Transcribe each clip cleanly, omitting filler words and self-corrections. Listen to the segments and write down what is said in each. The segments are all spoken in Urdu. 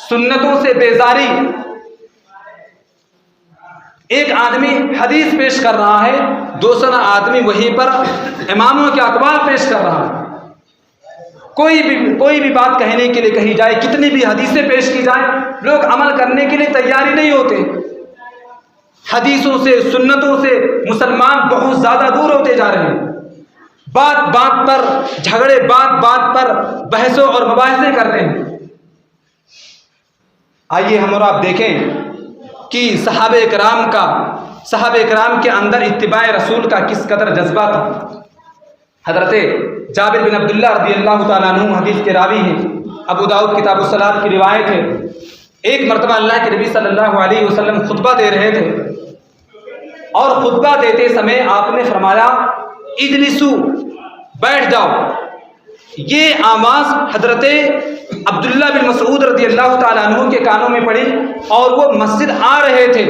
سنتوں سے بیزاری. ایک آدمی حدیث پیش کر رہا ہے، دوسرا آدمی وہیں پر اماموں کے اقوال پیش کر رہا ہے. کوئی بھی بات کہنے کے لیے کہی جائے، کتنی بھی حدیثیں پیش کی جائیں، لوگ عمل کرنے کے لیے تیاری نہیں ہوتے. حدیثوں سے، سنتوں سے مسلمان بہت زیادہ دور ہوتے جا رہے ہیں. بات بات پر جھگڑے، بات بات پر بحثوں اور مباحثے کرتے ہیں. آئیے ہم اور آپ دیکھیں کہ صحابہ کرام کے اندر اتباع رسول کا کس قدر جذبہ تھا. حضرت جابر بن عبداللہ رضی اللہ تعالیٰ عنہ حدیث کے راوی ہیں، ابو داؤد کتاب الصلاۃ کی روایت ہے. ایک مرتبہ اللہ کے نبی صلی اللہ علیہ وسلم خطبہ دے رہے تھے، اور خطبہ دیتے سمے آپ نے فرمایا اجلسو، بیٹھ جاؤ. یہ آواز حضرت عبداللہ بن مسعود رضی اللہ تعالیٰ عنہ کے کانوں میں پڑی، اور وہ مسجد آ رہے تھے.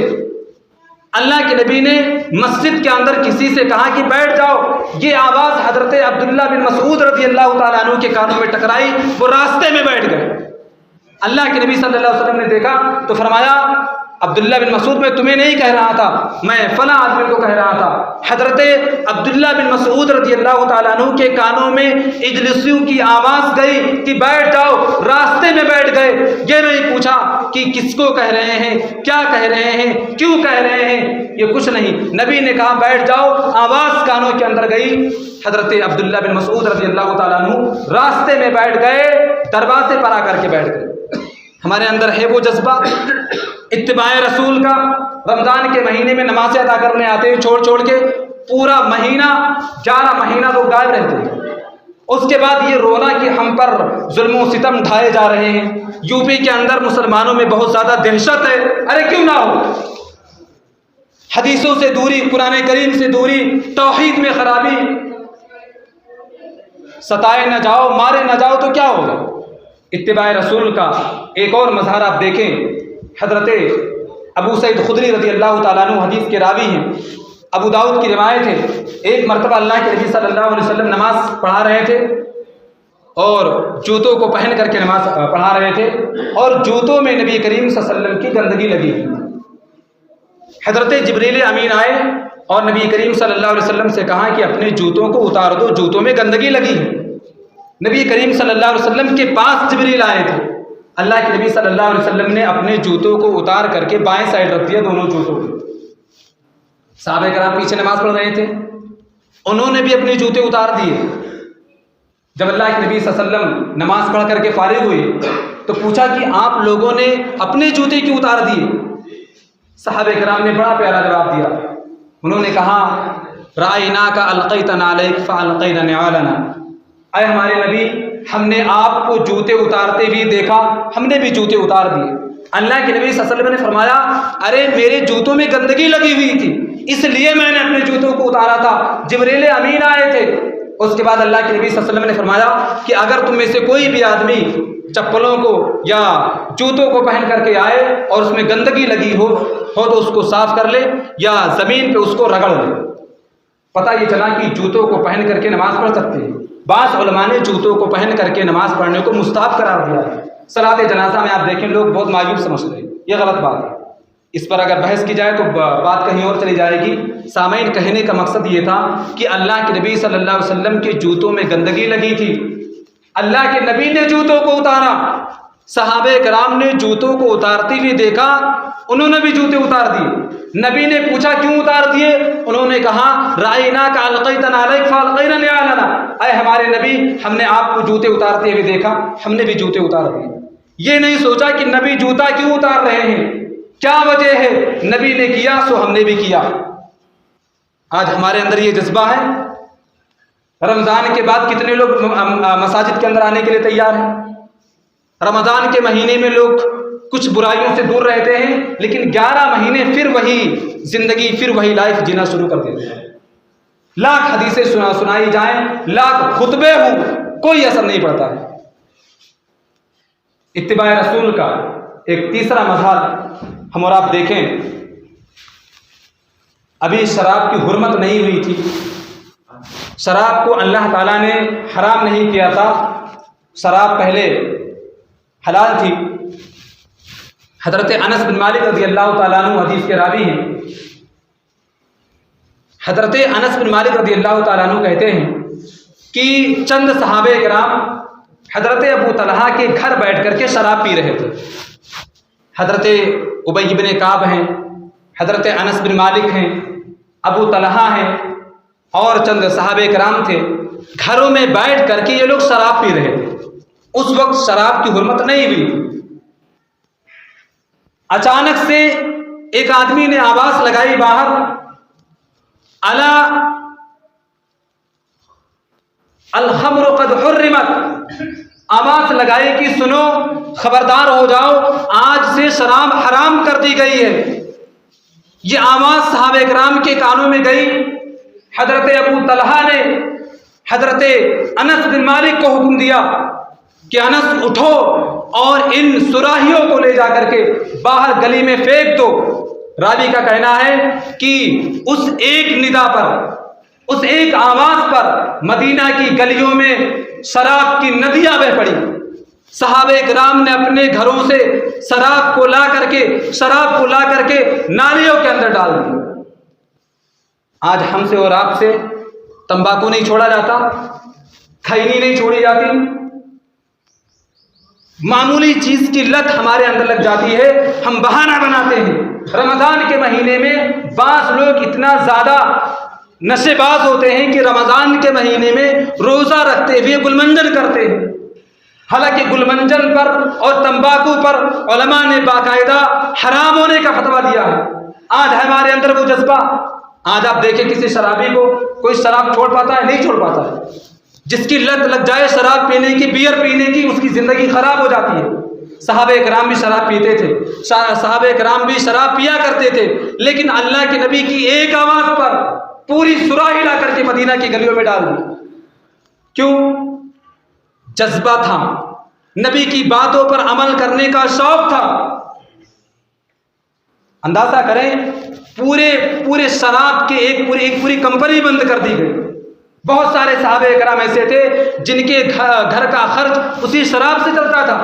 اللہ کے نبی نے مسجد کے اندر کسی سے کہا کہ بیٹھ جاؤ. یہ آواز حضرت عبداللہ بن مسعود رضی اللہ تعالیٰ عنہ کے کانوں میں ٹکرائی، وہ راستے میں بیٹھ گئے. اللہ کے نبی صلی اللہ علیہ وسلم نے دیکھا تو فرمایا عبداللہ بن مسعود، میں تمہیں نہیں کہہ رہا تھا، میں فلاں آدمی کو کہہ رہا تھا. حضرت عبداللہ بن مسعود رضی اللہ تعالیٰ عنہ کے کانوں میں اجلسو کی آواز گئی کہ بیٹھ جاؤ، راستے میں بیٹھ گئے. یہ نہیں پوچھا کہ کس کو کہہ رہے ہیں، کیا کہہ رہے ہیں، کیوں کہہ رہے ہیں، یہ کچھ نہیں. نبی نے کہا بیٹھ جاؤ، آواز کانوں کے اندر گئی. حضرت عبداللہ بن مسعود رضی اللہ تعالیٰ عنہ راستے میں بیٹھ گئے، دروازے پر آ کر کے بیٹھ گئے. ہمارے اندر ہے وہ جذبہ اتباع رسول کا. رمضان کے مہینے میں نمازیں ادا کرنے آتے ہیں چھوڑ چھوڑ کے، پورا مہینہ 11 مہینہ لوگ غائب رہتے ہیں. اس کے بعد یہ رونا کہ ہم پر ظلم و ستم ڈھائے جا رہے ہیں. یو پی کے اندر مسلمانوں میں بہت زیادہ دہشت ہے. ارے کیوں نہ ہو، حدیثوں سے دوری، قرآن کریم سے دوری، توحید میں خرابی. ستائے نہ جاؤ، مارے نہ جاؤ تو کیا ہوگا. اتباع رسول کا ایک اور مظہر آپ دیکھیں. حضرت ابو سعید خدری رضی اللہ تعالیٰ عنہ حدیث کے راوی ہیں، ابو داؤد کی روایت ہے. ایک مرتبہ اللہ کے نبی صلی اللہ علیہ وسلم نماز پڑھا رہے تھے، اور جوتوں کو پہن کر کے نماز پڑھا رہے تھے، اور جوتوں میں نبی کریم صلی اللہ علیہ وسلم کی گندگی لگی. حضرت جبریل امین آئے اور نبی کریم صلی اللہ علیہ وسلم سے کہا کہ اپنے جوتوں کو اتار دو، جوتوں میں گندگی لگی. نبی کریم صلی اللہ علیہ وسلم کے پاس جبریل آئے تھے. اللہ کے نبی صلی اللہ علیہ وسلم نے اپنے جوتوں کو اتار کر کے بائیں سائڈ رکھ دیا، دونوں جوتوں کو. صحابہ کرام پیچھے نماز پڑھ رہے تھے، انہوں نے بھی اپنے جوتے اتار دیے. جب اللہ کے نبی صلی اللہ علیہ وسلم نماز پڑھ کر کے فارغ ہوئے تو پوچھا کہ آپ لوگوں نے اپنے جوتے کیوں اتار دیے؟ صحابہ کرام نے بڑا پیارا جواب دیا. انہوں نے کہا رأیناک القیت نعلیک فالقینا نعالنا. اے ہمارے نبی، ہم نے آپ کو جوتے اتارتے ہوئے دیکھا، ہم نے بھی جوتے اتار دیے. اللہ کے نبی صلی اللہ علیہ وسلم نے فرمایا ارے میرے جوتوں میں گندگی لگی ہوئی تھی، اس لیے میں نے اپنے جوتوں کو اتارا تھا. جبریل امین آئے تھے. اس کے بعد اللہ کے نبی صلی اللہ علیہ وسلم نے فرمایا کہ اگر تم میں سے کوئی بھی آدمی چپلوں کو یا جوتوں کو پہن کر کے آئے اور اس میں گندگی لگی ہو تو اس کو صاف کر لے یا زمین پہ اس کو رگڑ لے. پتہ یہ چلا کہ جوتوں کو پہن کر کے نماز پڑھ سکتے ہیں. بعض علماء نے جوتوں کو پہن کر کے نماز پڑھنے کو مستحب قرار دیا ہے. صلاۃ جنازہ میں آپ دیکھیں لوگ بہت مایوب سمجھتے ہیں، یہ غلط بات ہے. اس پر اگر بحث کی جائے تو بات کہیں اور چلی جائے گی. سامعین، کہنے کا مقصد یہ تھا کہ اللہ کے نبی صلی اللہ علیہ وسلم کے جوتوں میں گندگی لگی تھی. اللہ کے نبی نے جوتوں کو اتارا، صحابہ کرام نے جوتوں کو اتارتے ہوئے دیکھا، انہوں نے بھی جوتے اتار دیے. نبی نے پوچھا کیوں اتار دیے؟ انہوں نے کہا رأیناک القیت نعلیک فالقینا نعالنا. اے ہمارے نبی، ہم نے آپ کو جوتے اتارتے ہوئے دیکھا، ہم نے بھی جوتے اتار دیے. یہ نہیں سوچا کہ نبی جوتا کیوں اتار رہے ہیں، کیا وجہ ہے. نبی نے کیا سو ہم نے بھی کیا. آج ہمارے اندر یہ جذبہ ہے. رمضان کے بعد کتنے لوگ مساجد کے اندر آنے کے لیے تیار ہیں. رمضان کے مہینے میں لوگ کچھ برائیوں سے دور رہتے ہیں، لیکن 11 مہینے پھر وہی زندگی، پھر وہی لائف جینا شروع کر دیتے ہیں. لاکھ حدیثیں سنائی جائیں، لاکھ خطبے ہوں، کوئی اثر نہیں پڑتا ہے. اتباع رسول کا ایک تیسرا مظہر ہم اور آپ دیکھیں. ابھی شراب کی حرمت نہیں ہوئی تھی، شراب کو اللہ تعالیٰ نے حرام نہیں کیا تھا. شراب پہلے حلال تھی، حضرت انس بن مالک رضی اللہ تعالیٰ عنہ حدیث کے راوی ہیں. حضرت انس بن مالک رضی اللہ تعالیٰ عنہ کہتے ہیں کہ چند صحابہ کرام حضرت ابو طلحہ کے گھر بیٹھ کر کے شراب پی رہے تھے. حضرت ابی بن کعب ہیں، حضرت انس بن مالک ہیں، ابو طلحہ ہیں اور چند صحابہ کرام تھے. گھروں میں بیٹھ کر کے یہ لوگ شراب پی رہے تھے. اس وقت شراب کی حرمت نہیں ہوئی. اچانک سے ایک آدمی نے آواز لگائی باہر، الا الخمر قد حرمت، آواز لگائی کہ سنو، خبردار ہو جاؤ، آج سے شراب حرام کر دی گئی ہے. یہ آواز صحابہ کرام کے کانوں میں گئی. حضرت ابو طلحہ نے حضرت انس بن مالک کو حکم دیا کہ انس اٹھو اور ان سراہیوں کو لے جا کر کے باہر گلی میں پھینک دو. راوی کا کہنا ہے کہ اس ایک ندا پر، اس ایک آواز پر مدینہ کی گلیوں میں شراب کی ندیاں بہ پڑی. صحابہ کرام نے اپنے گھروں سے شراب کو لا کر کے نالیوں کے اندر ڈال دی. آج ہم سے اور آپ سے تمباکو نہیں چھوڑا جاتا، کھینی نہیں چھوڑی جاتی. معمولی چیز کی لت ہمارے اندر لگ جاتی ہے، ہم بہانہ بناتے ہیں. رمضان کے مہینے میں بعض لوگ اتنا زیادہ نشے باز ہوتے ہیں کہ رمضان کے مہینے میں روزہ رکھتے ہوئے گلمنجن کرتے ہیں. حالانکہ گلمنجن پر اور تمباکو پر علماء نے باقاعدہ حرام ہونے کا فتویٰ دیا ہے. آج ہمارے اندر وہ جذبہ، آج آپ دیکھیں کسی شرابی کو، کوئی شراب چھوڑ پاتا ہے؟ نہیں چھوڑ پاتا ہے. جس کی لت لگ جائے شراب پینے کی، بیئر پینے کی، اس کی زندگی خراب ہو جاتی ہے. صحابہ کرام بھی شراب پیتے تھے، صحابہ کرام بھی شراب پیا کرتے تھے، لیکن اللہ کے نبی کی ایک آواز پر پوری سراہی لا کر کے مدینہ کی گلیوں میں ڈال دی. کیوں؟ جذبہ تھا، نبی کی باتوں پر عمل کرنے کا شوق تھا. اندازہ کریں، پورے شراب کے ایک پوری کمپنی بند کر دی گئی. بہت سارے صحابہ کرام ایسے تھے جن کے گھر کا خرچ اسی شراب سے چلتا تھا.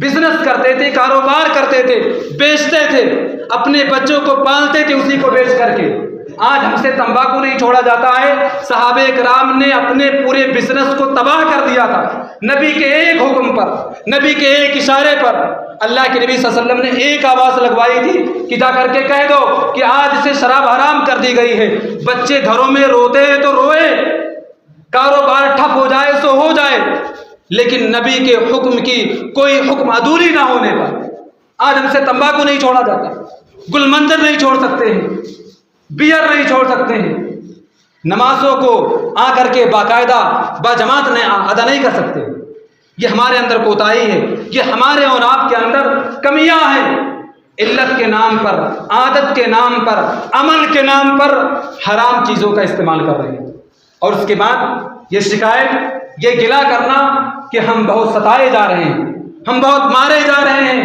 بزنس کرتے تھے، کاروبار کرتے تھے، بیچتے تھے، اپنے بچوں کو پالتے تھے اسی کو بیچ کر کے. آج ہم سے تمباکو نہیں چھوڑا جاتا ہے. صحابہ کرام نے اپنے پورے بزنس کو تباہ کر دیا تھا. نبی کے ایک حکم پر، نبی کے ایک اشارے پر اللہ کے نبی صلی اللہ علیہ وسلم نے ایک آواز لگوائی تھی کہ جا کر کے کہہ دو کہ آج سے شراب حرام کر دی گئی ہے. بچے گھروں میں روتے ہیں تو روئے، کاروبار ٹھپ ہو جائے سو ہو جائے، لیکن نبی کے حکم کی کوئی حکم ادھوری نہ ہونے پر آج ہم سے تمباکو نہیں چھوڑا جاتا، گلمنجر نہیں چھوڑ سکتے ہیں، بیئر نہیں چھوڑ سکتے ہیں، نمازوں کو آ کر کے باقاعدہ باجماعت ادا نہیں کر سکتے. یہ ہمارے اندر کوتاہی ہے، یہ ہمارے اور آپ کے اندر کمیاں ہیں. علت کے نام پر، عادت کے نام پر، عمل کے نام پر حرام چیزوں کا استعمال کر رہے ہیں. اور اس کے بعد یہ شکایت، یہ گلہ کرنا کہ ہم بہت ستائے جا رہے ہیں، ہم بہت مارے جا رہے ہیں.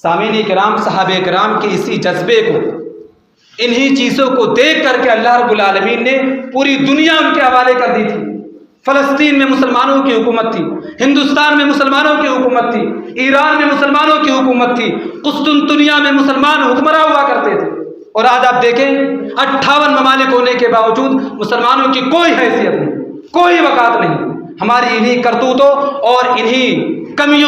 سامعین کرام، صحابہ کرام کے اسی جذبے کو، انہی چیزوں کو دیکھ کر کے اللہ رب العالمین نے پوری دنیا ان کے حوالے کر دی تھی. فلسطین میں مسلمانوں کی حکومت تھی، ہندوستان میں مسلمانوں کی حکومت تھی، ایران میں مسلمانوں کی حکومت تھی، قسطنطنیہ میں مسلمان حکمراں ہوا کرتے تھے. اور آج آپ دیکھیں 58 ممالک ہونے کے باوجود مسلمانوں کی کوئی حیثیت نہیں، کوئی وقات نہیں. ہماری انہی کرتوتوں اور انہی کمیوں